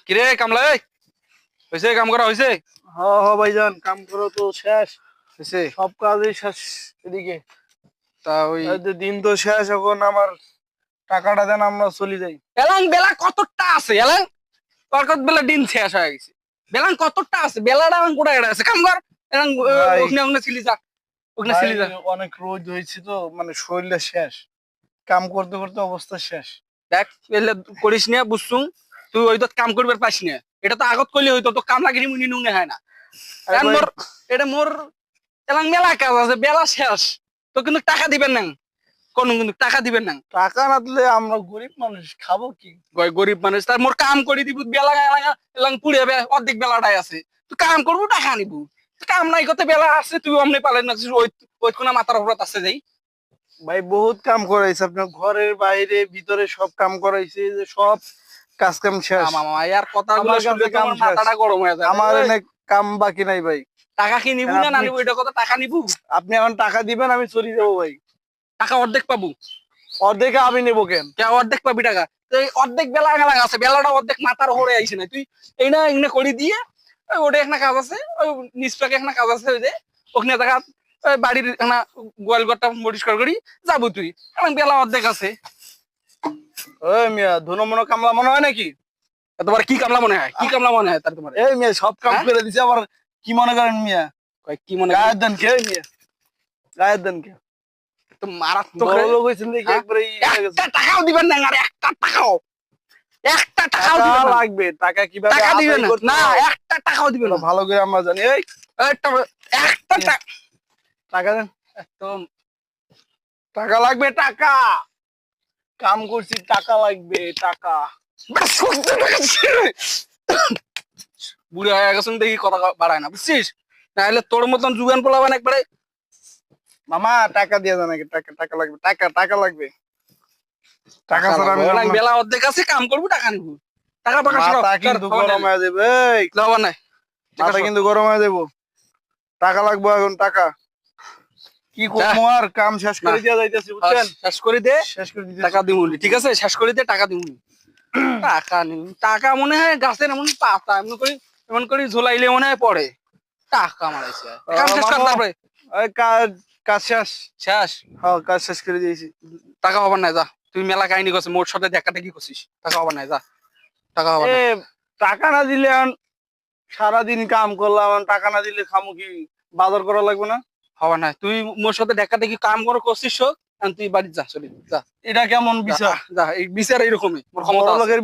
কিরে কামলা হয়েছে কাম করা হয়েছে? হ হ ভাইজান, কাম করো তো শেষ। হয়েছে। সব কাজই শেষ এদিকে। তা ওই এই যে দিন তো শেষ, এখন আমার টাকাটা দেন, আমরা চলে যাই। এলাং বেলা কতটা আছে এলাং? তোর কত বেলা দিন শেষ হয়ে গেছে। বেলাং কতটা আছে, বেলাটা এলাং কোটা এটা আছে কাম কর। এলাং ভাই ওখানে ওখানে ছিলি যা, ওখানে ভাই ছিলি যা। অনেক রোদ হয়েছে তো, মানে শরীরটা শেষ, কাম করতে করতে অবস্থা শেষ। দেখ এলে করিস না বুঝছুম, তুই ওই তো কাম করবার পাইস না। এটা তো আগত কইলে হইতো, তো কাম লাগিনি মুনি নুনে হয় না। আরে কারণ ভাই, মোর এটা মোর এলাং মেলা কাজ আছে, বেলা শেষ। তো কিন্তু টাকা দিবেন না, কোন কিন্তু টাকা দিবেন না। টাকা না দিলে আমরা গরিব মানুষ খাবো কি? গরিব মানুষ তার মোর কাম করে দিব, বেলা এলাং পুড়ে অর্ধেক বেলাটাই আছে। তুই কাম করবো টাকা নিবু, কাম নাই কত বেলা আছে, তুই অমনি পালেন না ওই ওই কোনা মাথার উপর আছে যাই। ভাই বহুত কাম করাইছে, আপনার ঘরের বাইরে ভিতরে সব কাম করাইছে, এই যে সব কাজ কাম শেষ। মামা আর কথাগুলো আমার শুনলে কাছে তো কাম আমার শেষ, মাথাটা গরম হয়ে যায়। আমার এই, এনে কাম বাকি নাই ভাই। টাকা কি নিবু না না আপনি নিবু, এটা কথা টাকা নিবু। আপনি এখন টাকা দিবেন, আমি চলে যাবো ভাই। টাকা অর্ধেক পাবো। অর্ধেকে আমি নেবো কেন? কে অর্ধেক পাবি টাকা? তো এই অর্ধেক বেলা গেলা আছে, বেলাটা অর্ধেক মাথার উপরে আইছে না তুই। এই না এখানে করে দিয়ে ওই ওটা একটা কাজ আছে, ওই নিষ্পাকে একটা কাজ আছে, ওই যে ওখানে দেখা ওই বাড়ির একটা গোয়াল ঘরটা পরিষ্কার করি যাবো তুই। এখন বেলা অর্ধেক আছে। ওই মিয়া, ধুনো মনো কামলা মনে হয় নাকি? তোমার কি কামলা মনে হয়, কি কামলা মনে হয় তার তোমার? এই মিয়া সব কাম হ্যাঁ? করে দিছে, আবার কি মনে করেন মিয়া? কি মনে গায়ের দেন কে মিয়া? গায়ের দেন কে? তো মারাত্মক বড় রে। লোক হয়েছেন দেখি হ্যাঁ? একবারে হয়ে গেছে। একটা টাকাও দিবেন না, আর একটা টাকাও, একটা টাকাও টাকা দিবেন না। লাগবে, টাকা কিভাবে টাকা দিবেন আদায় না, করতে না হয় একটা টাকাও দিবেন এটা না। ভালো করে আমরা জানি। এই একটা একটা মিয়া, টাকা দেন। একদম টাকা লাগবে, টাকা। কাম করছি, টাকা লাগবে, টাকা। বুড়ি হয়ে গেছেন দেখি কথা বাড়ায় না, বুঝছিস? নাহলে তোর মতন জুগান পোলাবেন একবারে। মামা টাকা দিয়ে দেন আগে, টাকা টাকা লাগবে, টাকা টাকা লাগবে। টাকা ছাড়া আমি লাগবে, যাব না। বেলা অর্ধেক আছে, কাম করবো টাকা নিবো। টাকা পাকা সরো, মাথা কিন্তু গরম হয়ে যাবে। এই লাভ নাই। মাথা কিন্তু গরম হয়ে যাবো। টাকা লাগবে এখন, টাকা। কি করবো আর, কাম শেষ করে দিয়া যাইতেছি, বুঝছেন? শেষ করে দে, শেষ করে দিতেছি। টাকা দিবুনি, ঠিক আছে? শেষ করে দে, টাকা দিবুনি। টাকা নিবি, টাকা মনে হয় গাছের এমন পাতা, এমন করে ঝোলাইলে মনে হয় পড়ে। টাকা মারাইছে, কাম শেষ কর মামা, তারপরে। এই কাজ কাজ শেষ। শেষ? হ্যাঁ, কাজ শেষ করে দিয়েছি। টাকা হবার নাই, যা। তুই মেলা কাহিনী করছিস, মোর সাথে দেখাটা কি করছিস? টাকা হবার নাই, যা। টাকা হবার এ নাই। টাকা না দিলে এখন সারাদিন কাম করলাম, এখন টাকা না দিলে খামু কি? বাজার করা লাগবে না? হবার নাই, তুই মোর সাথে দেখাটা কি কাম করে করছিস শোক, তুই বাড়ি যা, চলে যা। এটা কেমন যা, বিচার? যা, এই বিচার এইরকমই, মোর ক্ষমতা বড় আছে। লোকের